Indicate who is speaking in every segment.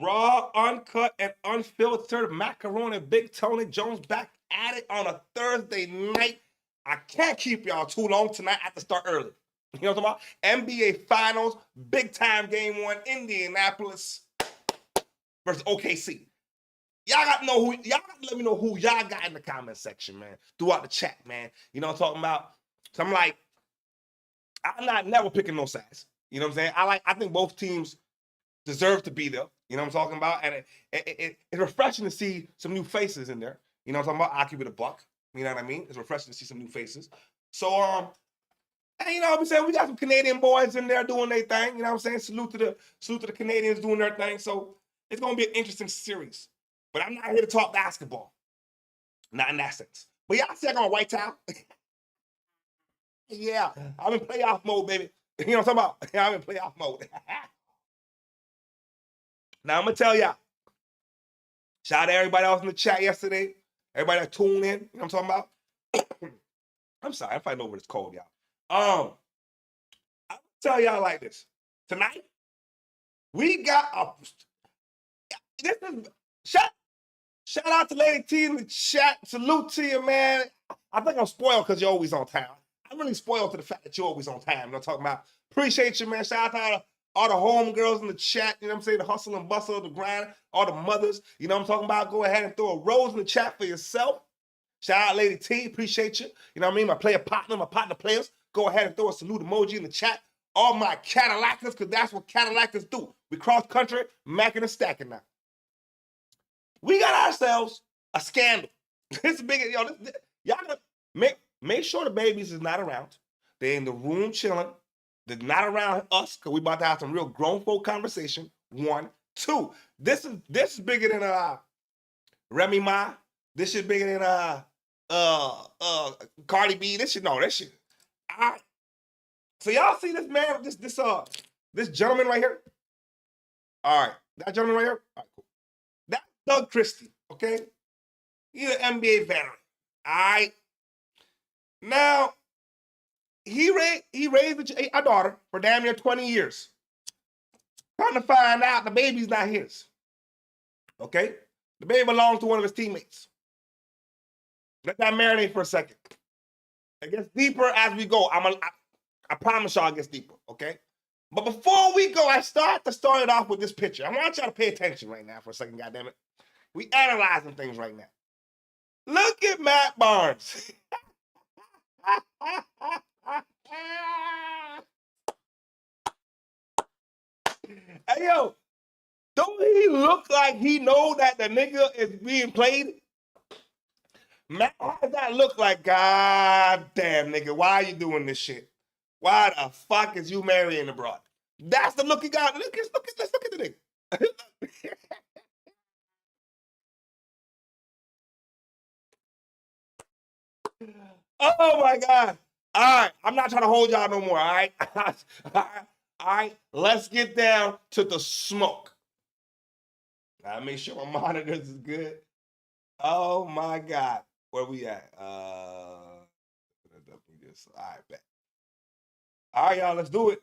Speaker 1: Raw, uncut, and unfiltered macaroni. Big Tony Jones back at it on a Thursday night. I can't keep y'all too long tonight. I have to start early. You know what I'm talking about? NBA Finals, big time game one, Indianapolis versus OKC. Y'all got to know who, y'all got to let me know who y'all got in the comment section, man. Throughout the chat, man. You know what I'm talking about? So I'm like, I'm not never picking no sides. You know what I'm saying? I think both teams deserve to be there. You know what I'm talking about? And it's refreshing to see some new faces in there. You know what I'm talking about? I'll keep it a buck. You know what I mean? It's refreshing to see some new faces. So, and you know what I'm saying? We got some Canadian boys in there doing their thing. You know what I'm saying? Salute to the Canadians doing their thing. So it's going to be an interesting series. But I'm not here to talk basketball. Not in that sense. But y'all see I got a white towel? Yeah, I'm in playoff mode, baby. You know what I'm talking about? Yeah, I'm in playoff mode. Now, I'm going to tell y'all. Shout out to everybody else in the chat yesterday. Everybody that tuned in. You know what I'm talking about? I'm sorry. I'm fighting over this cold, y'all. I'm going to tell y'all like this. Tonight, we got a... This is... Shout out to Lady T in the chat. Salute to you, man. I think I'm spoiled because you're always on time. I'm really spoiled to the fact that you're always on time. You know what I'm talking about? Appreciate you, man. Shout out to all the homegirls in the chat. You know what I'm saying? The hustle and bustle, the grind, all the mothers. You know what I'm talking about? Go ahead and throw a rose in the chat for yourself. Shout out Lady T. Appreciate you. You know what I mean? My player partner, my partner players. Go ahead and throw a salute emoji in the chat. All my Cadillacers, because that's what Cadillacers do. We cross country, macking and stacking now. We got ourselves a scandal. This is big. Yo, y'all gotta make sure the babies is not around. They're in the room chilling. They're not around us because we about to have some real grown folk conversation. 1, 2. This is bigger than Remy Ma. This shit bigger than Cardi B. This shit. All right. So y'all see this man, this gentleman right here? All right. That gentleman right here? All right, cool. That's Doug Christie, okay? He's an NBA veteran. All right. Now, he raised a daughter for damn near 20 years. Trying to find out the baby's not his. Okay? The baby belongs to one of his teammates. Let that marinate for a second. It gets deeper as we go. I promise y'all it gets deeper, okay? But before we go, I start it off with this picture. I want y'all to pay attention right now for a second, goddammit. We analyzing things right now. Look at Matt Barnes. Hey, yo, don't he look like he know that the nigga is being played? Matt, how does that look like? God damn, nigga, why are you doing this shit? Why the fuck is you marrying the broad? That's the look he got. Let's look at the nigga. Oh my God. All right. I'm not trying to hold y'all no more. All right. All right. Let's get down to the smoke. Gotta make sure my monitors is good. Oh my God. Where we at? All right, bet. All right, y'all, let's do it.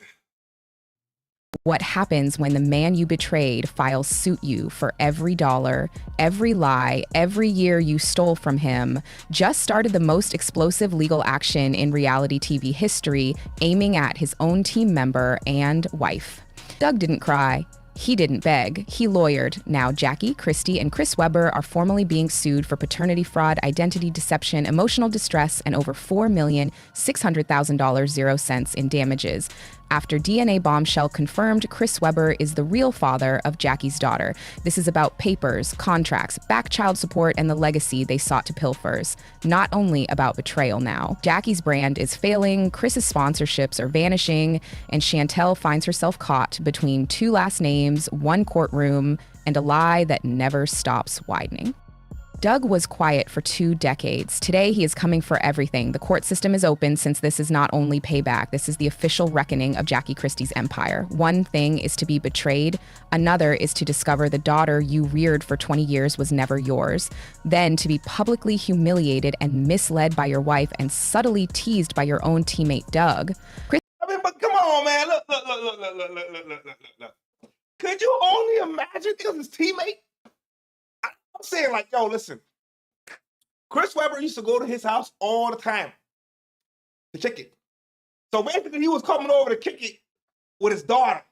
Speaker 2: What happens when the man you betrayed files suit you for every dollar, every lie, every year you stole from him, just started the most explosive legal action in reality TV history, aiming at his own team member and wife. Doug didn't cry. He didn't beg. He lawyered. Now Jackie Christie and Chris Webber are formally being sued for paternity fraud, identity deception, emotional distress, and over $4,600,000 0 cents in damages. After DNA bombshell confirmed Chris Webber is the real father of Jackie's daughter. This is about papers, contracts, back child support, and the legacy they sought to pilfer. Not only about betrayal now. Jackie's brand is failing, Chris's sponsorships are vanishing, and Chantel finds herself caught between 2 last names, 1 courtroom, and a lie that never stops widening. Doug was quiet for 2 decades. Today, he is coming for everything. The court system is open since this is not only payback. This is the official reckoning of Jackie Christie's empire. One thing is to be betrayed. Another is to discover the daughter you reared for 20 years was never yours. Then to be publicly humiliated and misled by your wife and subtly teased by your own teammate, Doug.
Speaker 1: I mean, but come on, man. Look. Could you only imagine it was his teammate? I'm saying, like, yo, listen. Chris Webber used to go to his house all the time to kick it. So basically, he was coming over to kick it with his daughter.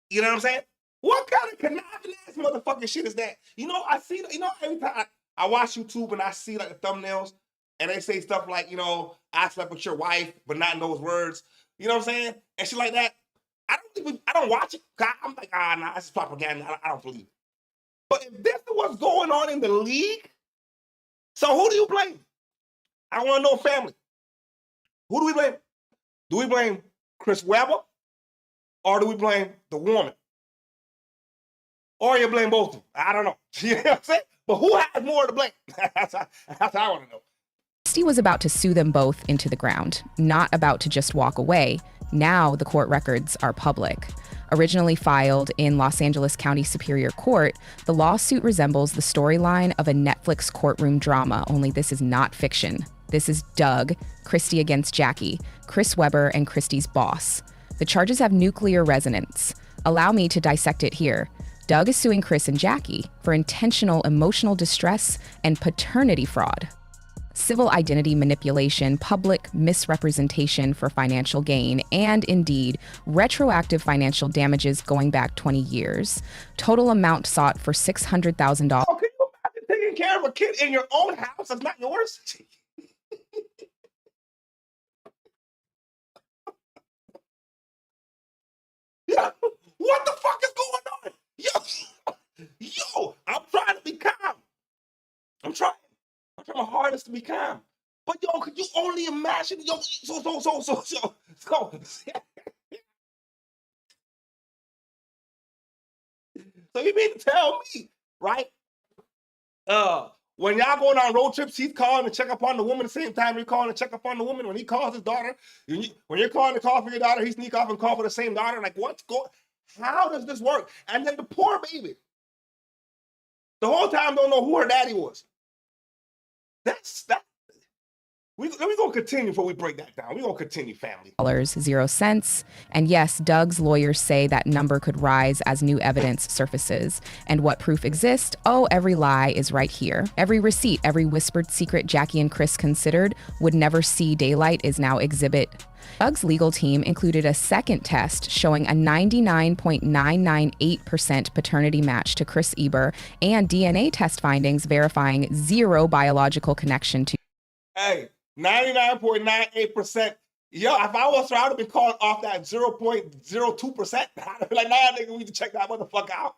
Speaker 1: You know what I'm saying? What kind of conniving ass motherfucking shit is that? You know, I see, you know, every time I watch YouTube and I see like the thumbnails and they say stuff like, you know, I slept with your wife, but not in those words. You know what I'm saying? And shit like that. I don't watch it. I'm like, nah, this is propaganda. I don't believe it. But if this is what's going on in the league, so who do you blame? I want to know family. Who do we blame? Do we blame Chris Webber or do we blame the woman? Or you blame both of them. I don't know. You know what I'm saying? But who has more to blame? That's what I want to know.
Speaker 2: Christie was about to sue them both into the ground, not about to just walk away. Now the court records are public. Originally filed in Los Angeles County Superior Court, the lawsuit resembles the storyline of a Netflix courtroom drama, only this is not fiction. This is Doug Christie against Jackie, Chris Webber and Christie's boss. The charges have nuclear resonance. Allow me to dissect it here. Doug is suing Chris and Jackie for intentional emotional distress and paternity fraud, civil identity manipulation, public misrepresentation for financial gain, and indeed, retroactive financial damages going back 20 years. Total amount sought for $600,000.
Speaker 1: Oh, can you imagine taking care of a kid in your own house that's not yours? What the fuck is going on? Yo, I'm trying to be calm. I'm trying my hardest to be calm. But yo, could you only imagine? Yo, so. So you mean to tell me, right? When y'all going on road trips, he's calling to check up on the woman at the same time you're calling to check up on the woman. When he calls his daughter, when you're calling to call for your daughter, he sneak off and call for the same daughter. Like, what's going? How does this work? And then the poor baby, the whole time don't know who her daddy was. We're going to continue before we break that down. We're going to continue, family.
Speaker 2: 0 cents. And yes, Doug's lawyers say that number could rise as new evidence surfaces. And what proof exists? Oh, every lie is right here. Every receipt, every whispered secret Jackie and Chris considered would never see daylight is now exhibit. Doug's legal team included a second test showing a 99.998% paternity match to Chris Eber and DNA test findings verifying zero biological connection to.
Speaker 1: Hey, 99.98%. Yo, if I was her, I would have been called off that 0.02%. I'd be like, nah, nigga, we need to check that motherfucker out.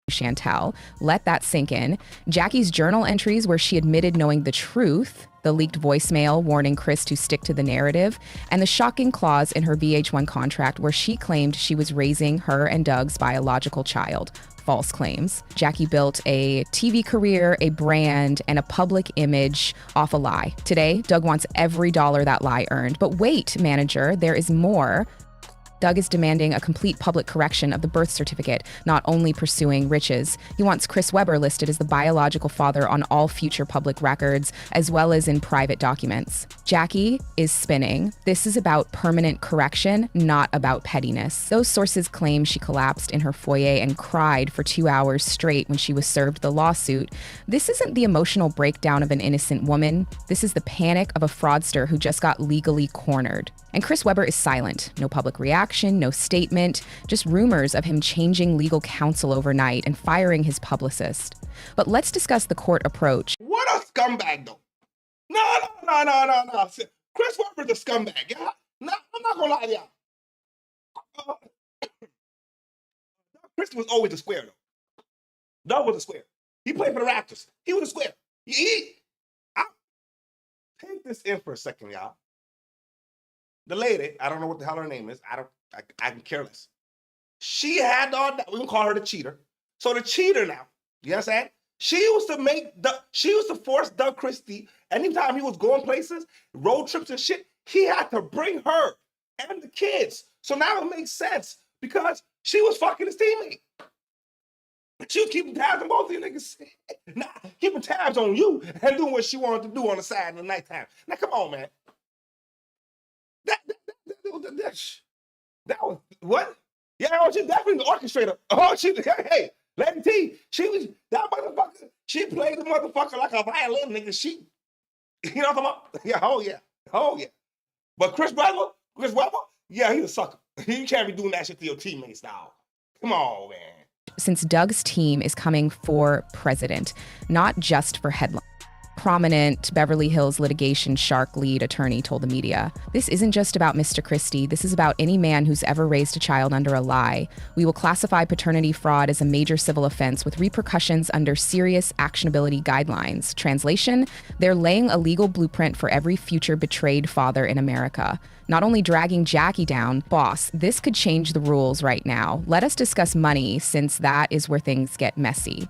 Speaker 2: Chantel, let that sink in. Jackie's journal entries where she admitted knowing the truth, the leaked voicemail warning Chris to stick to the narrative, and the shocking clause in her VH1 contract where she claimed she was raising her and Doug's biological child. False claims. Jackie built a TV career, a brand, and a public image off a lie. Today, Doug wants every dollar that lie earned. But wait, manager, there is more. Doug is demanding a complete public correction of the birth certificate, not only pursuing riches. He wants Chris Webber listed as the biological father on all future public records, as well as in private documents. Jackie is spinning. This is about permanent correction, not about pettiness. Those sources claim she collapsed in her foyer and cried for 2 hours straight when she was served the lawsuit. This isn't the emotional breakdown of an innocent woman. This is the panic of a fraudster who just got legally cornered. And Chris Webber is silent. No public reaction, no statement, just rumors of him changing legal counsel overnight and firing his publicist. But let's discuss the court approach.
Speaker 1: What a scumbag, though. No. Chris Webber's a scumbag, yeah? No, I'm not going to lie to y'all. Chris was always a square, though. Doug was a square. He played for the Raptors. He was a square. Take this in for a second, y'all. The lady, I don't know what the hell her name is. I can care less. She had all that. We can call her the cheater. So the cheater now, you understand? She used to force Doug Christie, anytime he was going places, road trips and shit, he had to bring her and the kids. So now it makes sense because she was fucking his teammate. She was keeping tabs on both of you niggas. Nah, keeping tabs on you and doing what she wanted to do on the side in the nighttime. Now, come on, man. That was what? Yeah, oh, she definitely the orchestrator. Oh, hey, Lady T, she was that motherfucker. She played the motherfucker like a violin, nigga. You know what I'm talking about? Yeah, oh yeah. But Chris Webber, yeah, he's a sucker. You can't be doing that shit to your teammates now. Come on, man.
Speaker 2: Since Doug's team is coming for president, not just for headlines. Prominent Beverly Hills litigation shark lead attorney told the media, "This isn't just about Mr. Christie. This is about any man who's ever raised a child under a lie. We will classify paternity fraud as a major civil offense with repercussions under serious actionability guidelines." Translation, they're laying a legal blueprint for every future betrayed father in America. Not only dragging Jackie down, boss, this could change the rules right now. Let us discuss money, since that is where things get messy.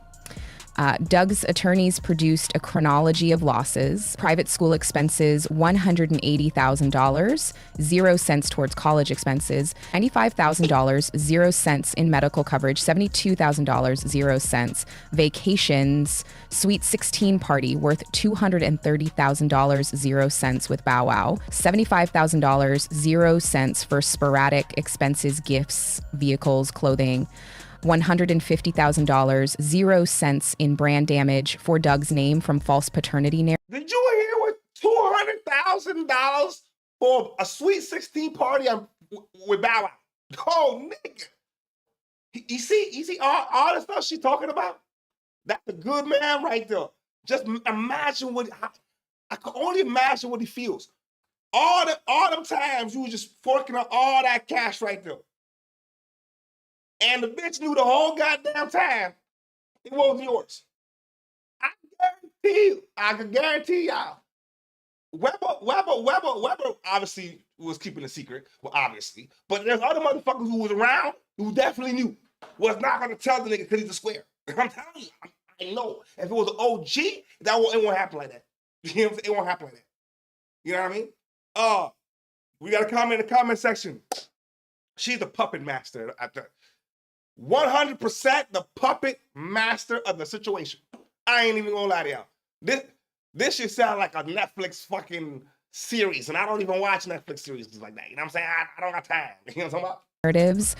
Speaker 2: Doug's attorneys produced a chronology of losses. Private school expenses, $180,000, 0 cents towards college expenses, $95,000, 0 cents in medical coverage, $72,000, 0 cents. Vacations, Sweet 16 party worth $230,000, 0 cents with Bow Wow, $75,000, 0 cents for sporadic expenses, gifts, vehicles, clothing. $150,000, 0 cents in brand damage for Doug's name from false paternity narrative.
Speaker 1: Did you hear what $200,000 for a Sweet 16 party with Bow Wow? Oh, nigga. You see all the stuff she's talking about? That's a good man right there. Just imagine I can only imagine what he feels. All them times you were just forking out all that cash right there. And the bitch knew the whole goddamn time it wasn't yours. I can guarantee y'all. Weber obviously was keeping a secret. Well, obviously. But there's other motherfuckers who was around who definitely knew. Was not going to tell the nigga because he's a square. I'm telling you. I know. If it was an OG, it won't happen like that. You know what I'm saying? It won't happen like that. You know what I mean? We got a comment in the comment section. She's the puppet master. 100% the puppet master of the situation. I ain't even gonna lie to y'all. This should sound like a Netflix fucking series, and I don't even watch Netflix series like that. You know what I'm saying? I don't got time. You know what I'm talking about?
Speaker 2: Narratives.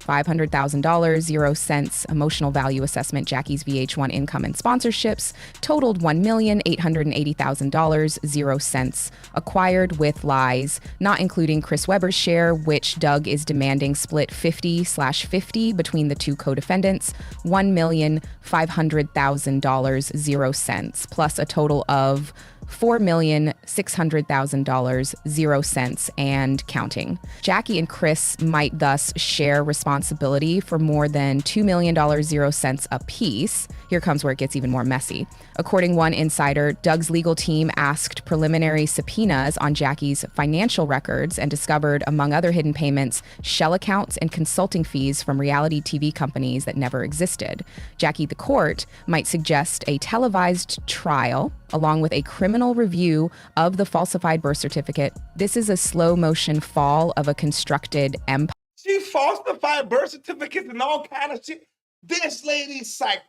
Speaker 2: $500,000, 0 cents emotional value assessment, Jackie's VH1 income and sponsorships, totaled $1,880,000, 0 cents, acquired with lies, not including Chris Webber's share, which Doug is demanding split 50/50 between the two co-defendants, $1,500,000, 0 cents, plus a total of $4,600,000, 0 cents, and counting. Jackie and Chris might thus share responsibility for more than $2 million, 0 cents apiece. Here comes where it gets even more messy. According to one insider, Doug's legal team asked preliminary subpoenas on Jackie's financial records and discovered, among other hidden payments, shell accounts and consulting fees from reality TV companies that never existed. Jackie, the court, might suggest a televised trial along with a criminal review of the falsified birth certificate. This is a slow motion fall of a constructed empire.
Speaker 1: She falsified birth certificates and all kind of shit. This lady's psychotic.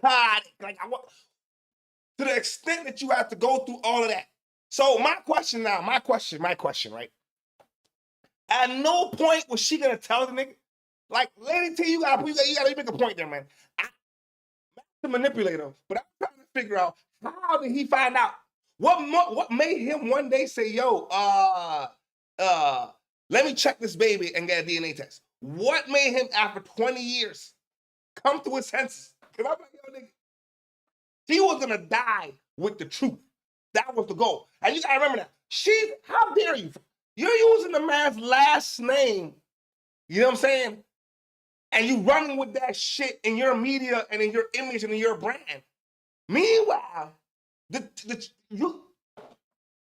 Speaker 1: Like, to the extent that you have to go through all of that. So my question, right? At no point was she gonna tell the nigga, like, Lady T, you gotta make a point there, man. The manipulator, but I'm trying to figure out how did he find out? What made him one day say, yo, let me check this baby and get a DNA test? What made him, after 20 years, come to his senses? Because I'm like, yo, nigga, he was gonna die with the truth. That was the goal. And you gotta remember that. How dare you? You're using the man's last name, you know what I'm saying? And you running with that shit in your media and in your image and in your brand. Meanwhile, you the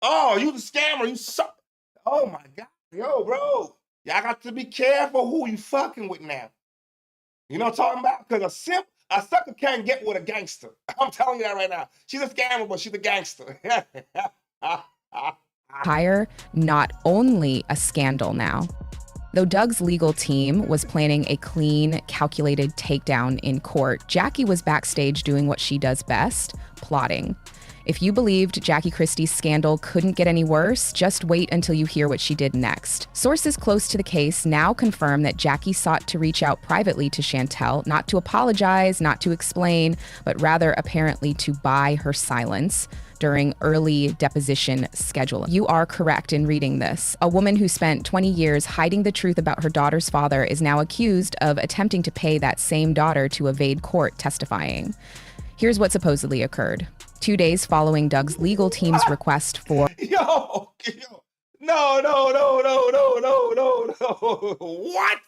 Speaker 1: scammer, you suck. Oh my God, yo, bro. Y'all got to be careful who you fucking with now. You know what I'm talking about? Because a sucker can't get with a gangster. I'm telling you that right now. She's a scammer, but she's a gangster.
Speaker 2: Hire, not only a scandal now. Though Doug's legal team was planning a clean, calculated takedown in court, Jackie was backstage doing what she does best, plotting. If you believed Jackie Christie's scandal couldn't get any worse, just wait until you hear what she did next. Sources close to the case now confirm that Jackie sought to reach out privately to Chantel, not to apologize, not to explain, but rather apparently to buy her silence during early deposition scheduling. You are correct in reading this. A woman who spent 20 years hiding the truth about her daughter's father is now accused of attempting to pay that same daughter to evade court testifying. Here's what supposedly occurred. 2 days following Doug's legal team's request for
Speaker 1: Yo, no, no, no, no, no, no, no, no. What?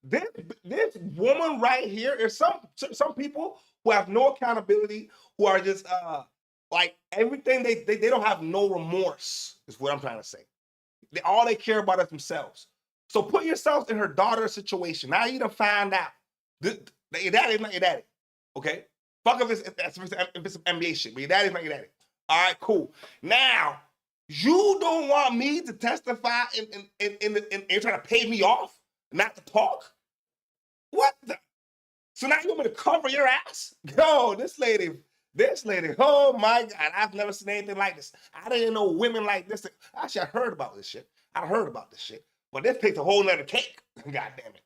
Speaker 1: This woman right here is some people who have no accountability, who are just like everything they don't have no remorse, is what I'm trying to say. All they care about is themselves. So put yourself in her daughter's situation. Now you done find out. Your daddy is not your daddy. Okay? Fuck if it's some NBA shit, but your daddy's not your daddy. All right, cool. Now, you don't want me to testify and you're trying to pay me off not to talk? What the? So now you want me to cover your ass? Yo, this lady, oh my God, I've never seen anything like this. I didn't know women like this. Actually, I heard about this shit. But this takes a whole nother cake. God damn it.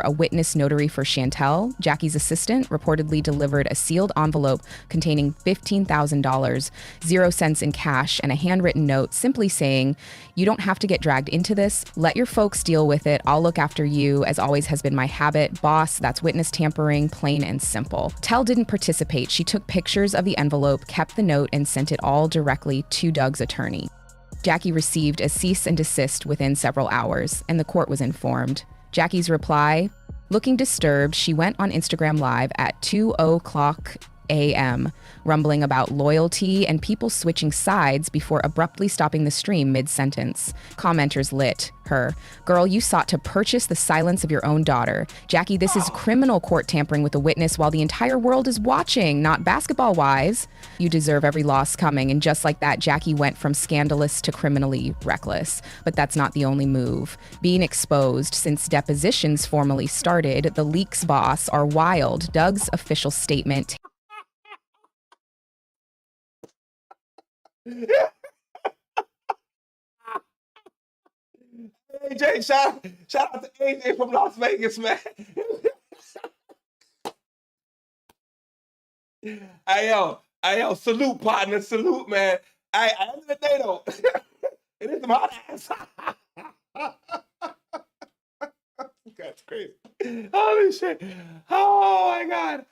Speaker 2: a witness notary for Chantel, Jackie's assistant, reportedly delivered a sealed envelope containing $15,000, 0 cents in cash, and a handwritten note simply saying, "You don't have to get dragged into this. Let your folks deal with it. I'll look after you, as always has been my habit. Boss, that's witness tampering, plain and simple." Tell didn't participate. She took pictures of the envelope, kept the note, and sent it all directly to Doug's attorney. Jackie received a cease and desist within several hours, and the court was informed. Jackie's reply: looking disturbed, she went on Instagram Live at 2:00 a.m., rumbling about loyalty and people switching sides before abruptly stopping the stream mid-sentence. Commenters lit her. "Girl, you sought to purchase the silence of your own daughter. Jackie, this is criminal court tampering with a witness while the entire world is watching, not basketball wives. You deserve every loss coming." And just like that, Jackie went from scandalous to criminally reckless. But that's not the only move. Being exposed since depositions formally started, the leaks boss are wild. Doug's official statement.
Speaker 1: AJ, shout out to AJ from Las Vegas, man. Hey yo, salute partner, salute man. At the end of the day though, it is some hot ass. That's crazy. Holy shit. Oh my God.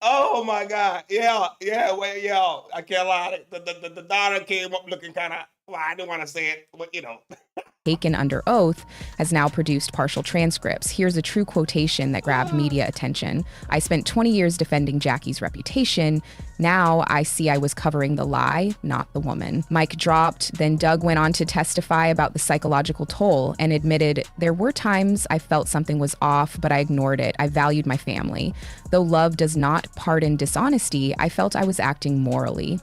Speaker 1: Oh my God. Yeah, well, yo, I can't lie. The daughter came up looking kind of, well, I didn't want to say it, but you know.
Speaker 2: Taken under oath, has now produced partial transcripts. Here's a true quotation that grabbed media attention. "I spent 20 years defending Jackie's reputation. Now I see I was covering the lie, not the woman." Mic dropped. Then Doug went on to testify about the psychological toll and admitted, "There were times I felt something was off, but I ignored it. I valued my family. Though love does not pardon dishonesty, I felt I was acting morally."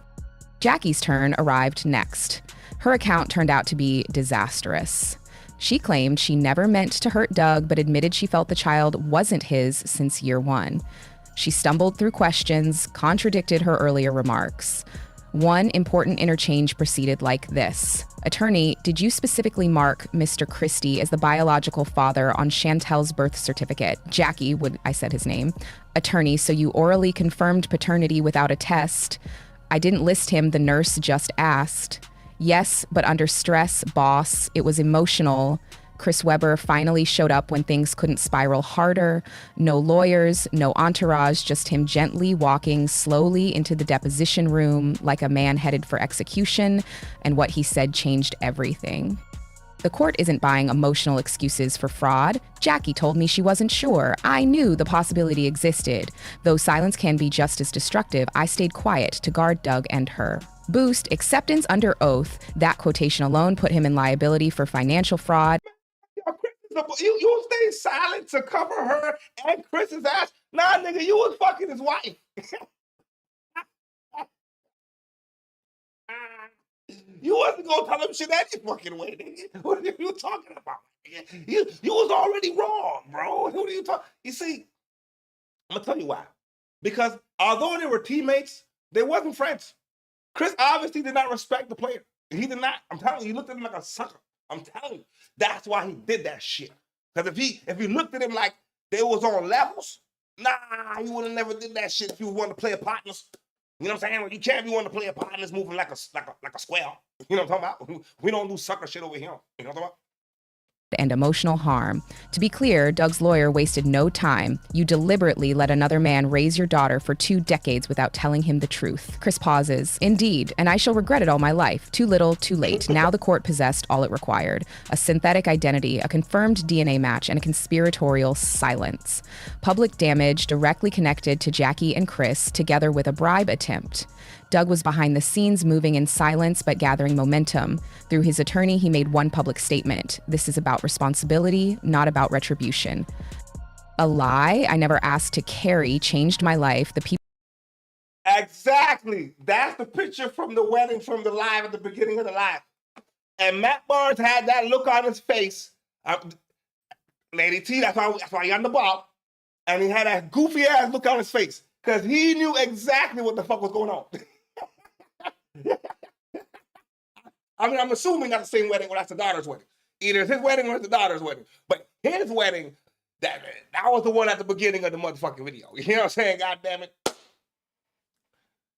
Speaker 2: Jackie's turn arrived next. Her account turned out to be disastrous. She claimed she never meant to hurt Doug, but admitted she felt the child wasn't his since year one. She stumbled through questions, contradicted her earlier remarks. One important interchange proceeded like this: "Attorney, did you specifically mark Mr. Christie as the biological father on Chantel's birth certificate?" "Jackie," I said his name. "Attorney, so you orally confirmed paternity without a test?" "I didn't list him, the nurse just asked." "Yes, but under stress, boss. It was emotional." Chris Webber finally showed up when things couldn't spiral harder. No lawyers, no entourage, just him gently walking slowly into the deposition room like a man headed for execution, and what he said changed everything. "The court isn't buying emotional excuses for fraud. Jackie told me she wasn't sure. I knew the possibility existed. Though silence can be just as destructive, I stayed quiet to guard Doug and her." Boost, acceptance under oath. That quotation alone put him in liability for financial fraud.
Speaker 1: You stayed silent to cover her and Chris's ass? Nah, nigga, you was fucking his wife. You wasn't gonna tell him shit any fucking way, nigga. What are you talking about? You was already wrong, bro. What are you talking? You see, I'm gonna tell you why. Because although they were teammates, they wasn't friends. Chris obviously did not respect the player. He did not. I'm telling you, he looked at him like a sucker. I'm telling you. That's why he did that shit. Because if he looked at him like they was on levels, nah, he would have never did that shit if he wanted to play a partners. You know what I'm saying? Well, you can't be wanting to play a partners moving like a square. You know what I'm talking about? We don't do sucker shit over here. You know what I'm talking about?
Speaker 2: And emotional harm. To be clear, Doug's lawyer wasted no time. You deliberately let another man raise your daughter for 2 decades without telling him the truth. Chris pauses. Indeed, and I shall regret it all my life. Too little, too late. Now the court possessed all it required. A synthetic identity, a confirmed DNA match, and a conspiratorial silence. Public damage directly connected to Jackie and Chris, together with a bribe attempt. Doug was behind the scenes, moving in silence but gathering momentum. Through his attorney, he made one public statement. This is about responsibility, not about retribution. A lie I never asked to carry changed my life. The people.
Speaker 1: Exactly. That's the picture from the wedding, from the live at the beginning of the live. And Matt Barnes had that look on his face. Lady T, that's why he on the ball. And he had that goofy ass look on his face. Because he knew exactly what the fuck was going on. I mean, I'm assuming that's the same wedding or that's the daughter's wedding. Either it's his wedding or it's the daughter's wedding. But his wedding, that was the one at the beginning of the motherfucking video. You know what I'm saying? God damn it.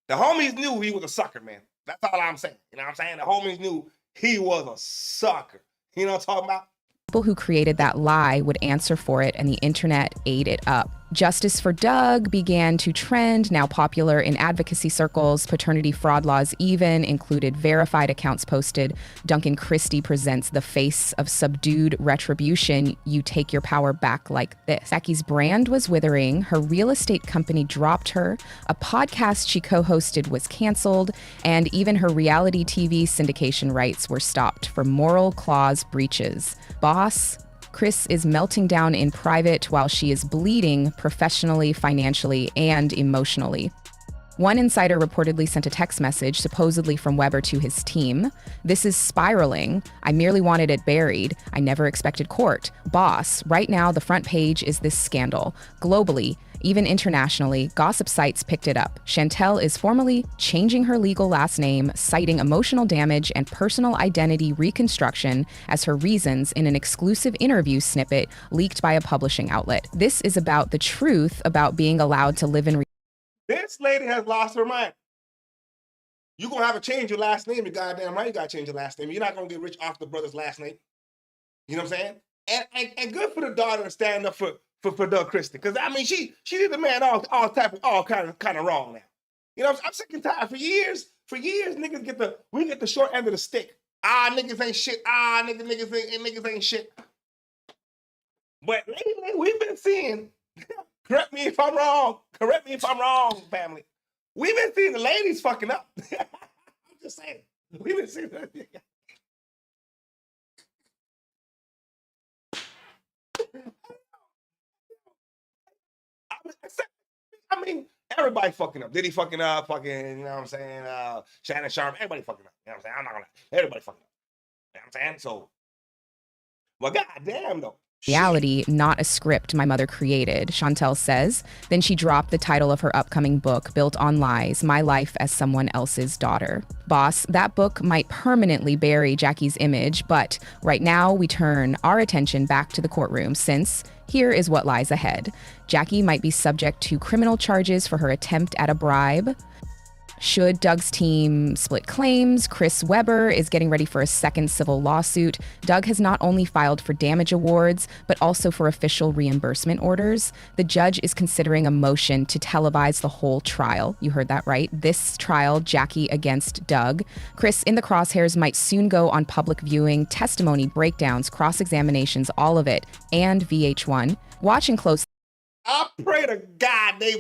Speaker 1: The homies knew he was a sucker, man. That's all I'm saying. You know what I'm saying? The homies knew he was a sucker. You know what I'm talking about?
Speaker 2: People who created that lie would answer for it, and the internet ate it up. Justice for Doug began to trend, now popular in advocacy circles. Paternity fraud laws even included verified accounts posted. Doug Christie presents the face of subdued retribution. You take your power back like this. Jackie's brand was withering. Her real estate company dropped her. A podcast she co-hosted was canceled. And even her reality TV syndication rights were stopped for moral clause breaches. Boss, Chris is melting down in private while she is bleeding professionally, financially, and emotionally. One insider reportedly sent a text message, supposedly from Weber, to his team. This is spiraling. I merely wanted it buried. I never expected court. Boss, right now the front page is this scandal. Globally, even internationally, gossip sites picked it up. Chantel is formally changing her legal last name, citing emotional damage and personal identity reconstruction as her reasons in an exclusive interview snippet leaked by a publishing outlet. This is about the truth about being allowed to live in.
Speaker 1: This lady has lost her mind. You're going to have to change your last name. You're goddamn right you got to change your last name. You're not going to get rich off the brother's last name. You know what I'm saying? And good for the daughter to stand up for Doug Christie. Because, I mean, she did the man all kind of wrong now. You know, I'm sick and tired. For years, niggas get the short end of the stick. Niggas ain't shit. Niggas ain't shit. But lately, we've been seeing, correct me if I'm wrong, family. We've been seeing the ladies fucking up. I'm just saying. We've been seeing that. I mean, everybody fucking up. Diddy fucking up, fucking, you know what I'm saying? Shannon Sharp, everybody fucking up. You know what I'm saying? I'm not gonna lie. Everybody fucking up. You know what I'm saying? So, well, goddamn though.
Speaker 2: Reality, not a script my mother created, Chantel says. Then she dropped the title of her upcoming book, built on lies, My Life as Someone Else's Daughter. Boss, that book might permanently bury Jackie's image, but right now we turn our attention back to the courtroom since here is what lies ahead. Jackie might be subject to criminal charges for her attempt at a bribe. Should Doug's team split claims, Chris Weber is getting ready for a second civil lawsuit. Doug has not only filed for damage awards, but also for official reimbursement orders. The judge is considering a motion to televise the whole trial. You heard that right. This trial, Jackie against Doug. Chris in the crosshairs might soon go on public viewing, testimony, breakdowns, cross-examinations, all of it, and VH1. Watching closely.
Speaker 1: I pray to God they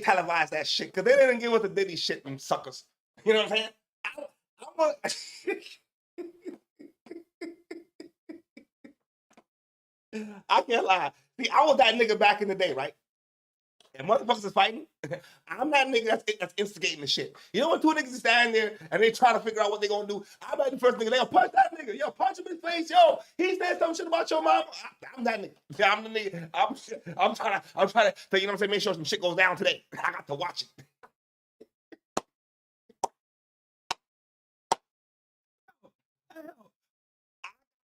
Speaker 1: televise that shit because they didn't give us the Diddy shit, them suckers. You know what I'm saying? I can't lie. See, I was that nigga back in the day, right? And motherfuckers is fighting. I'm that nigga that's instigating the shit. You know when two niggas stand there and they try to figure out what they gonna do? I'm like the first nigga, they gonna punch that nigga. Yo, punch him in his face. Yo, he said some shit about your mom. I'm that nigga. I'm the nigga. I'm trying to, you know what I'm saying, make sure some shit goes down today. I got to watch it.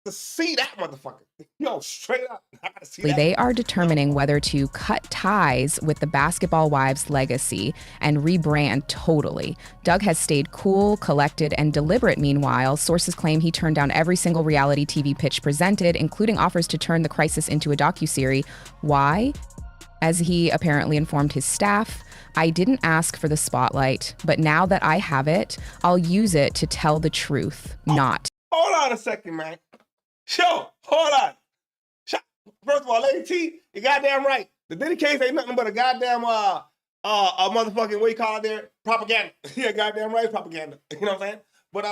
Speaker 1: To see that motherfucker. Yo, straight up. I gotta see that.
Speaker 2: They are determining whether to cut ties with the Basketball Wives legacy and rebrand totally. Doug has stayed cool, collected, and deliberate. Meanwhile, sources claim he turned down every single reality TV pitch presented, including offers to turn the crisis into a docuserie. Why? As he apparently informed his staff, I didn't ask for the spotlight, but now that I have it, I'll use it to tell the truth, not.
Speaker 1: Hold on a second, man. Yo, hold on. First of all, Lady T, you goddamn right. The Diddy case ain't nothing but a goddamn a motherfucking, what you call it there? Propaganda. Yeah, goddamn right, propaganda. You know what I'm saying? But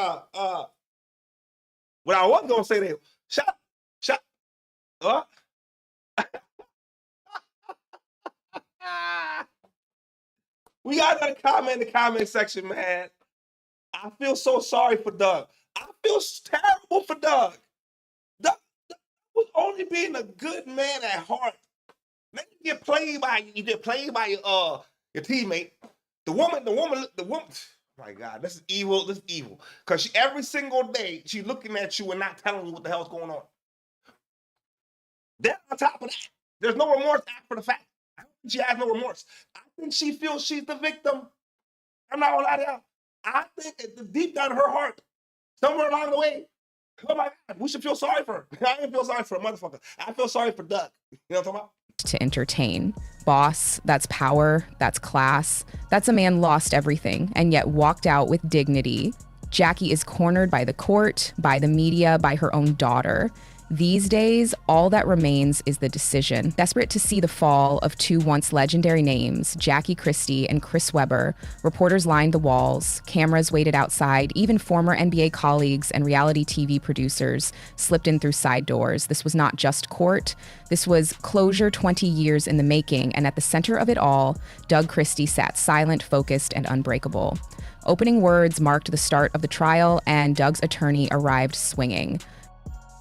Speaker 1: what I was gonna say there, shut. We got another comment in the comment section, man. I feel so sorry for Doug. I feel terrible for Doug. Doug was only being a good man at heart. Then you get played by your teammate. The woman. My God, this is evil. This is evil. Because every single day she's looking at you and not telling you what the hell's going on. Then on top of that, there's no remorse after the fact. I don't think she has no remorse. I think she feels she's the victim. I'm not gonna lie to you. I think deep down in her heart, somewhere along the way, oh my God, we should feel sorry for her. I didn't feel sorry for a motherfucker. I feel sorry for Doug. You know what I'm talking about?
Speaker 2: To entertain. Boss, that's power, that's class. That's a man lost everything and yet walked out with dignity. Jackie is cornered by the court, by the media, by her own daughter. These days, all that remains is the decision. Desperate to see the fall of two once legendary names, Jackie Christie and Chris Webber, reporters lined the walls, cameras waited outside, even former NBA colleagues and reality TV producers slipped in through side doors. This was not just court. This was closure 20 years in the making, and at the center of it all, Doug Christie sat silent, focused, and unbreakable. Opening words marked the start of the trial, and Doug's attorney arrived swinging.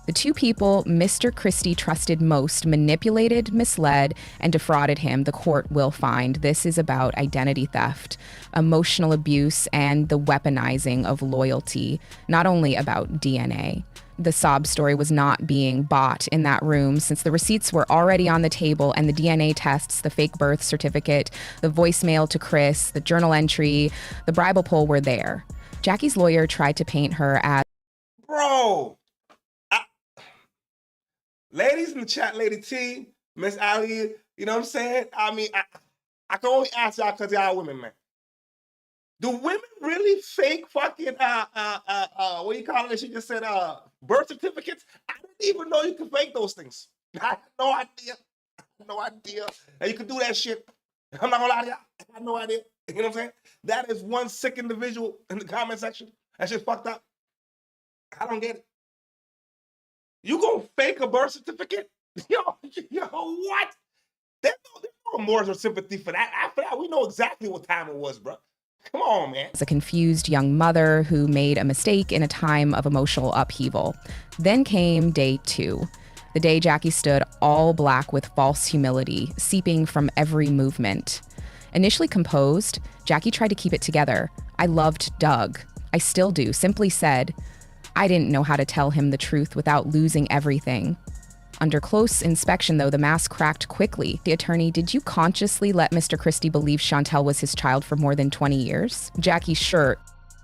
Speaker 2: The two people Mr. Christie trusted most manipulated, misled, and defrauded him, the court will find. This is about identity theft, emotional abuse, and the weaponizing of loyalty, not only about DNA. The sob story was not being bought in that room since the receipts were already on the table and the DNA tests, the fake birth certificate, the voicemail to Chris, the journal entry, the Bible poll were there. Jackie's lawyer tried to paint her as...
Speaker 1: Bro! Ladies in the chat, Lady T, Miss Ali, you know what I'm saying? I mean, I can only ask y'all because y'all women, man. Do women really fake fucking, what do you call it? She just said, birth certificates? I didn't even know you could fake those things. I had no idea. No idea. And you could do that shit. I'm not gonna lie to y'all. I had no idea. You know what I'm saying? That is one sick individual in the comment section. That shit's fucked up. I don't get it. You gonna fake a birth certificate? Yo, what? There's no remorse or sympathy for that. After that, we know exactly what time it was, bro. Come on, man.
Speaker 2: As a confused young mother who made a mistake in a time of emotional upheaval. Then came day 2. The day Jackie stood all black with false humility, seeping from every movement. Initially composed, Jackie tried to keep it together. I loved Doug. I still do. Simply said, I didn't know how to tell him the truth without losing everything. Under close inspection, though, the mask cracked quickly. The attorney, did you consciously let Mr. Christie believe Chantel was his child for more than 20 years? Jackie, sure.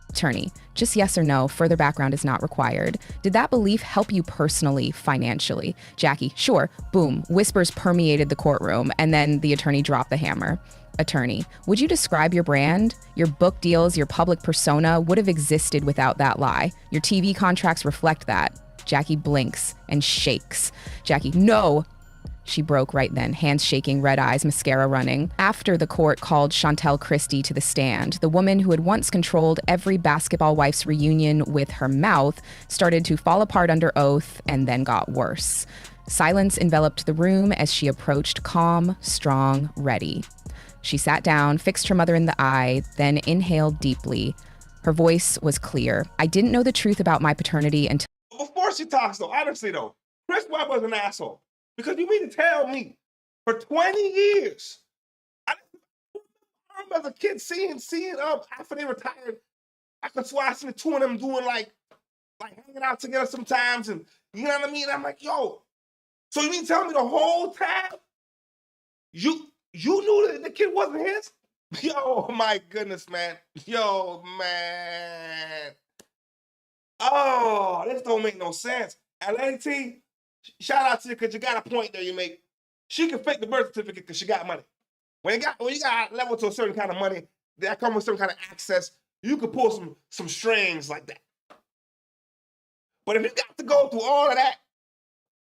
Speaker 2: Attorney, just yes or no, further background is not required. Did that belief help you personally, financially? Jackie, sure. Boom. Whispers permeated the courtroom, and then the attorney dropped the hammer. Attorney, would you describe your brand? Your book deals, your public persona would have existed without that lie. Your TV contracts reflect that. Jackie blinks and shakes. Jackie, no! She broke right then, hands shaking, red eyes, mascara running. After the court called Chantel Christie to the stand, the woman who had once controlled every Basketball Wife's reunion with her mouth started to fall apart under oath and then got worse. Silence enveloped the room as she approached, calm, strong, ready. She sat down, fixed her mother in the eye, then inhaled deeply. Her voice was clear. I didn't know the truth about my paternity until...
Speaker 1: Before she talks, though, honestly, though, Chris Webber's an asshole. Because you mean to tell me for 20 years, I remember as a kid seeing after they retired, I could swear I seen the two of them doing like hanging out together sometimes, and you know what I mean? I'm like, yo, so you mean to tell me the whole time you knew that the kid wasn't his? Yo, my goodness, man. Yo, man. Oh, this don't make no sense. And Lady T, shout out to you because you got a point there you make. She can fake the birth certificate because she got money. When you got level to a certain kind of money, that comes with certain kind of access, you can pull some strings like that. But if you got to go through all of that,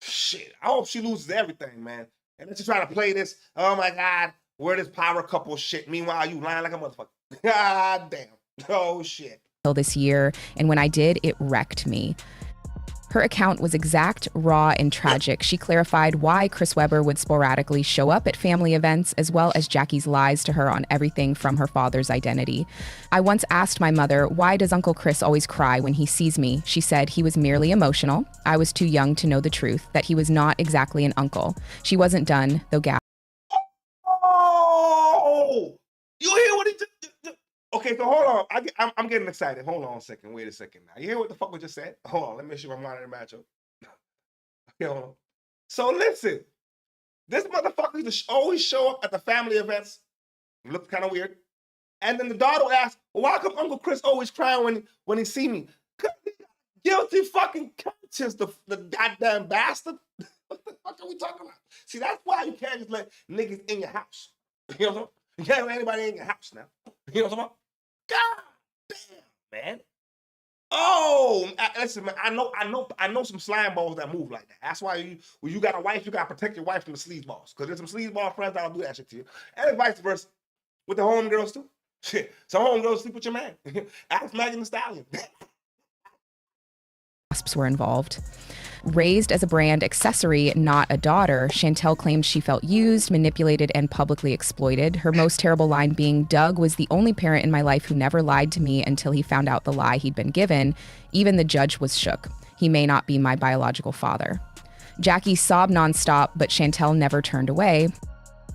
Speaker 1: shit, I hope she loses everything, man. And then she try to play this, oh my God, we're this power couple shit. Meanwhile, you lying like a motherfucker. God damn. Oh shit.
Speaker 2: This year, and when I did, it wrecked me. Her account was exact, raw, and tragic. She clarified why Chris Webber would sporadically show up at family events, as well as Jackie's lies to her on everything from her father's identity. I once asked my mother, why does Uncle Chris always cry when he sees me? She said he was merely emotional. I was too young to know the truth, that he was not exactly an uncle. She wasn't done, though
Speaker 1: Oh! You hear what he did? Okay, so hold on. I'm getting excited. Hold on a second. Wait a second now. You hear what the fuck we just said? Hold on. Let me make sure my monitor match up. Okay, hold on. So listen. This motherfucker used to always show up at the family events. It looked kind of weird. And then the daughter would ask, well, why come Uncle Chris always crying when he see me? Because he got guilty fucking conscience, the goddamn bastard. What the fuck are we talking about? See, that's why you can't just let niggas in your house. You know what I'm saying? You can't let anybody in your house now. You know what I'm talking about? God damn, man. Oh, listen, man. I know some slime balls that move like that. That's why when you got a wife, you gotta protect your wife from the sleaze balls. Because there's some sleaze ball friends that'll do that shit to you. And vice versa. With the homegirls too. Shit. Some homegirls sleep with your man. Ask Megan Thee Stallion.
Speaker 2: Wasps were involved. Raised as a brand accessory, not a daughter, Chantel claimed she felt used, manipulated, and publicly exploited. Her most terrible line being, Doug was the only parent in my life who never lied to me until he found out the lie he'd been given. Even the judge was shook. He may not be my biological father. Jackie sobbed nonstop, but Chantel never turned away.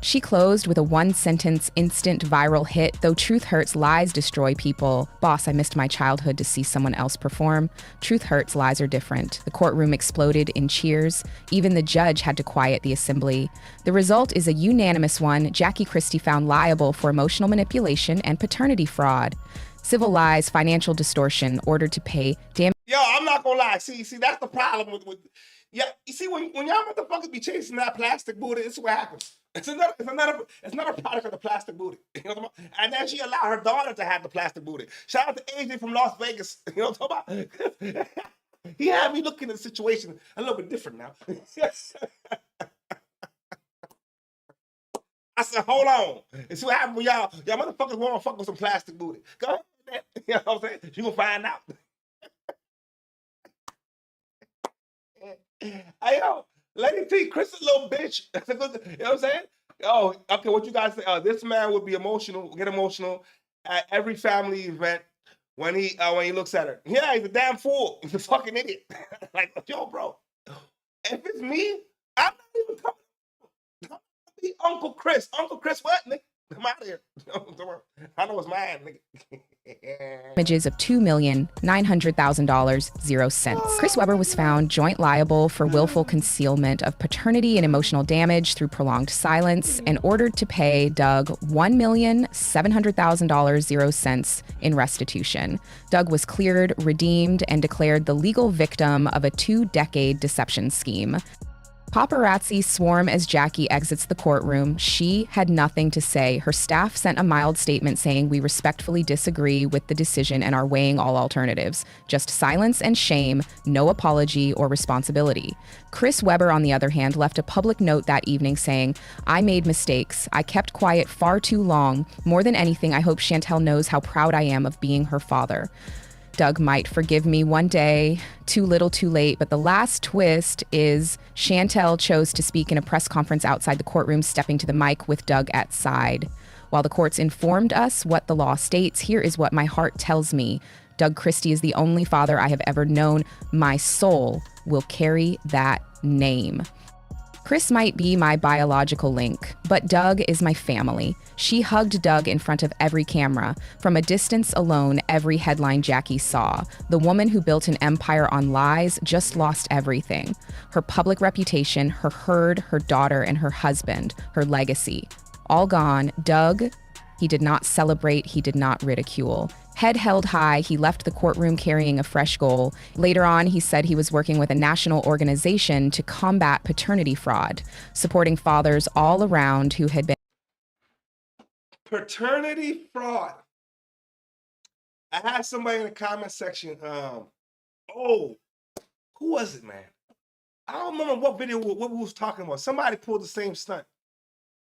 Speaker 2: She closed with a one-sentence instant viral hit, though truth hurts, lies destroy people. Boss, I missed my childhood to see someone else perform. Truth hurts, lies are different. The courtroom exploded in cheers. Even the judge had to quiet the assembly. The result is a unanimous one. Jackie Christie found liable for emotional manipulation and paternity fraud. Civil lies, financial distortion, ordered to pay damage.
Speaker 1: Yo, I'm not gonna lie. See, that's the problem with yeah. You see, when y'all motherfuckers be chasing that plastic booty, this is what happens. It's another product of the plastic booty. You know what I'm talking about? And then she allowed her daughter to have the plastic booty. Shout out to AJ from Las Vegas. You know what I'm talking about? He had me looking at the situation a little bit different now. I said, hold on. And see what happened when y'all motherfuckers want to fuck with some plastic booty. Go ahead, man. You know what I'm saying? You gonna find out. Hey, yo, Lady T, Chris is a little bitch. You know what I'm saying? Oh, okay, what you guys say? This man would be get emotional at every family event when he looks at her. Yeah, he's a damn fool. He's a fucking idiot. Like, yo, bro, if it's me, I'm not even coming. Be Uncle Chris. Uncle Chris, what, nigga? I'm out of here. I know it's mine, nigga.
Speaker 2: Images of $2,900,000, 0 cents. Chris Webber was found joint liable for willful concealment of paternity and emotional damage through prolonged silence and ordered to pay Doug $1,700,000, 0 cents in restitution. Doug was cleared, redeemed, and declared the legal victim of a 2-decade deception scheme. Paparazzi swarm as Jackie exits the courtroom. She had nothing to say. Her staff sent a mild statement saying, we respectfully disagree with the decision and are weighing all alternatives. Just silence and shame, no apology or responsibility. Chris Webber, on the other hand, left a public note that evening saying, I made mistakes. I kept quiet far too long. More than anything, I hope Chantel knows how proud I am of being her father. Doug might forgive me one day, too little too late, but the last twist is Chantel chose to speak in a press conference outside the courtroom, stepping to the mic with Doug at side. While the courts informed us what the law states, here is what my heart tells me. Doug Christie is the only father I have ever known. My soul will carry that name. Chris might be my biological link, but Doug is my family. She hugged Doug in front of every camera. From a distance alone, every headline Jackie saw. The woman who built an empire on lies just lost everything. Her public reputation, her herd, her daughter, and her husband, her legacy. All gone. Doug, he did not celebrate, he did not ridicule. Head held high, he left the courtroom carrying a fresh goal. Later on, he said he was working with a national organization to combat paternity fraud, supporting fathers all around who had been.
Speaker 1: Paternity fraud. I had somebody in the comment section, who was it, man? I don't remember what video, what we was talking about. Somebody pulled the same stunt.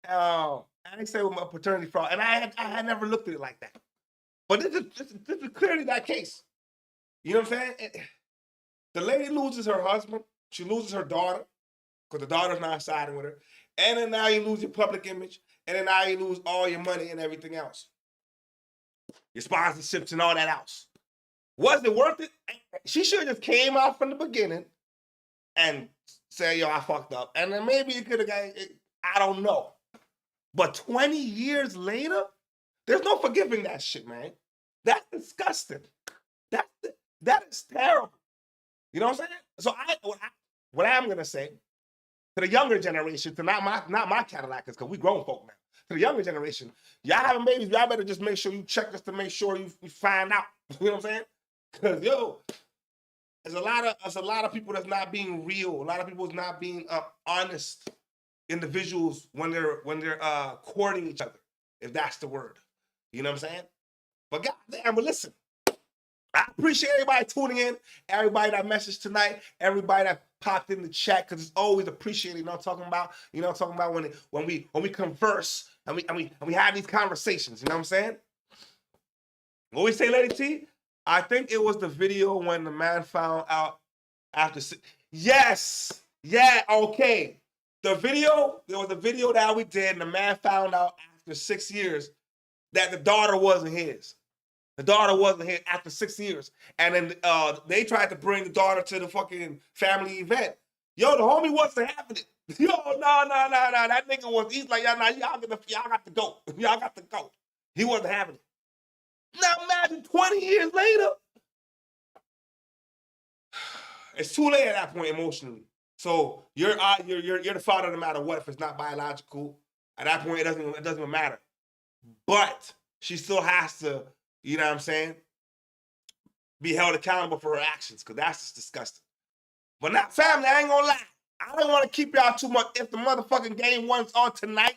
Speaker 1: And they say with my paternity fraud, and I had never looked at it like that. But this is clearly that case. You know what I'm saying? The lady loses her husband. She loses her daughter because the daughter's not siding with her. And then now you lose your public image. And then now you lose all your money and everything else. Your sponsorships and all that else. Was it worth it? She should have just came out from the beginning and said, yo, I fucked up. And then maybe you could have got it. I don't know. But 20 years later, there's no forgiving that shit, man. That's disgusting. That is terrible. You know what I'm saying? So what I'm gonna say to the younger generation, to not my Cadillacs, because we grown folk now. To the younger generation, y'all having babies, y'all better just make sure you check just to make sure you find out. You know what I'm saying? Because there's a lot of people that's not being real. A lot of people is not being honest individuals when they're courting each other, if that's the word. You know what I'm saying? But goddamn, but listen, I appreciate everybody tuning in, everybody that messaged tonight, everybody that popped in the chat, because it's always appreciated. You know what I'm talking about? When we converse and we have these conversations. You know what I'm saying? What we say, Lady T? I think it was the video when the man found out after. Yes, yeah, okay. There was a video that we did, and the man found out after 6 years that the daughter wasn't his. The daughter wasn't his after 6 years. And then they tried to bring the daughter to the fucking family event. Yo, the homie wasn't having it. Yo, no. That nigga was, he's like, y'all got to go. Y'all got to go. He wasn't having it. Now imagine 20 years later. It's too late at that point emotionally. So you're the father no matter what if it's not biological. At that point, it doesn't even matter. But she still has to, you know what I'm saying, be held accountable for her actions, because that's just disgusting. But not family, I ain't gonna lie. I don't want to keep y'all too much. If the motherfucking game one's on tonight,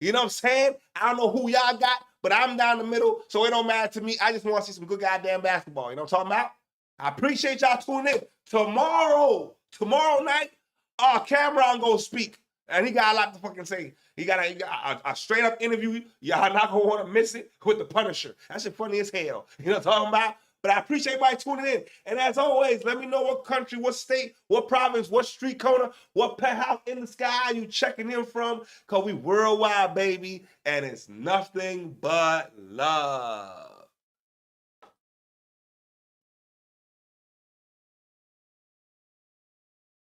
Speaker 1: you know what I'm saying? I don't know who y'all got, but I'm down the middle, so it don't matter to me. I just want to see some good goddamn basketball. You know what I'm talking about? I appreciate y'all tuning in. Tomorrow night, Cameron gonna speak. And he got a lot to fucking say. He got a straight up interview. Y'all not gonna want to miss it with the Punisher. That shit funny as hell. You know what I'm talking about? But I appreciate everybody tuning in. And as always, let me know what country, what state, what province, what street corner, what penthouse in the sky you checking in from. Because we worldwide, baby. And it's nothing but love.